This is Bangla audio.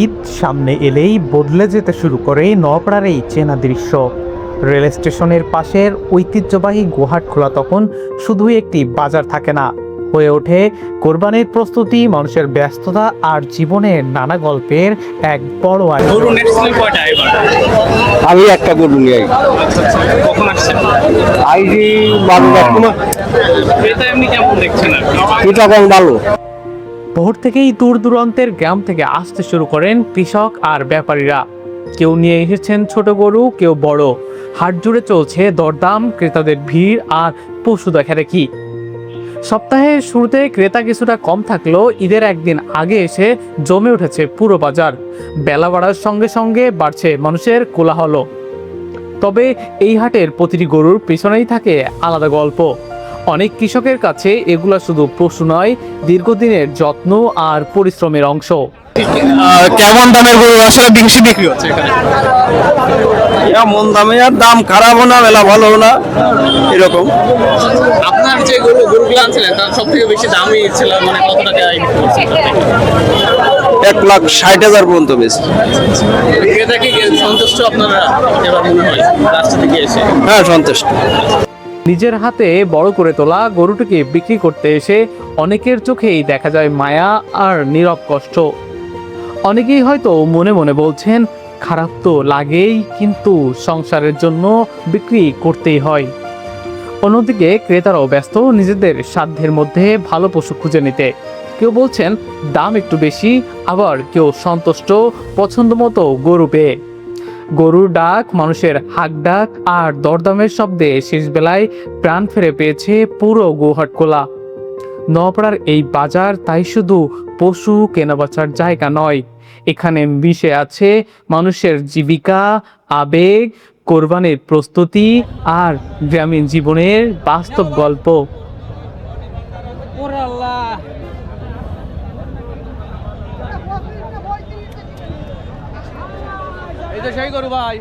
ঈদ সামনে এলেই বদলে যেতে শুরু করে নওপাড়ার এই চেনা দৃশ্য। রেল স্টেশনের পাশের ঐতিহ্যবাহী গোহাটখোলা তখন শুধুই একটি বাজার থাকে না, হয়ে ওঠে কোরবানির প্রস্তুতি, মানুষের ব্যস্ততা আর জীবনের নানা গল্পের এক বড় গরু নেট ছিল কয়টা এবার? আমি একটা গরু নিয়ে কখন আসছেন? আইডি ভালো তোমার ক্রেতা এমনি কেমন দেখছেন আপনি? এটা কোন ভালো ভোর থেকেই দূর দূরান্তের গ্রাম থেকে আসতে শুরু করেন কৃষক আর ব্যাপারীরা। কেউ নিয়ে এসেছেন ছোট গরু, কেউ বড়। হাট জুড়ে চলছে দরদাম, ক্রেতাদের ভিড় আর পশু দেখাদেখি। সপ্তাহের শুরুতে ক্রেতা কিছুটা কম থাকলেও ঈদের একদিন আগে এসে জমে উঠেছে পুরো বাজার। বেলা বাড়ার সঙ্গে সঙ্গে বাড়ছে মানুষের কোলাহল। তবে এই হাটের প্রতিটি গরুর পিছনেই থাকে আলাদা গল্প। অনেক কৃষকের কাছে এগুলা শুধু পশু নয়, দীর্ঘদিনের যত্ন আর পরিশ্রমের অংশ। কেমন দামের গরু আসলে বেশি বিক্রি হচ্ছে এখানে? এমন দামে আর দাম খারাপও না মেলা ভালো না এরকম। আপনার যে গরুগুলো আনছিলেন তার সব থেকে বেশি দামই ছিল, মানে কত টাকা বিক্রি করছেন? 1,60,000 পর্যন্ত বেশি। ক্রেতা কি সন্তুষ্ট আপনারা এবার মনে হয় রাস্তা থেকে এসে? হ্যাঁ, সন্তুষ্ট। নিজের হাতে বড় করে তোলা গরুটিকে বিক্রি করতে এসে অনেকের চোখেই দেখা যায় মায়া আর নীরব কষ্ট। অনেকেই হয়তো মনে মনে বলছেন, খারাপ তো লাগেই, কিন্তু সংসারের জন্য বিক্রি করতেই হয়। অন্যদিকে ক্রেতারাও ব্যস্ত নিজেদের সাধ্যের মধ্যে ভালো পশু খুঁজে নিতে। কেউ বলছেন দাম একটু বেশি, আবার কেউ সন্তুষ্ট পছন্দ মতো গরু পেয়ে। গরুর ডাক, মানুষের হাক ডাক আর দরদামের শব্দে শেষ বেলায় প্রাণ ফিরে পেয়েছে পুরো গোহাটখোলা। নওপাড়ার এই বাজার তাই শুধু পশু কেনাবেচার জায়গা নয়, এখানে মিশে আছে মানুষের জীবিকা, আবেগ, কোরবানির প্রস্তুতি আর গ্রামীণ জীবনের বাস্তব গল্প। এই যে সেই গরু ভাই।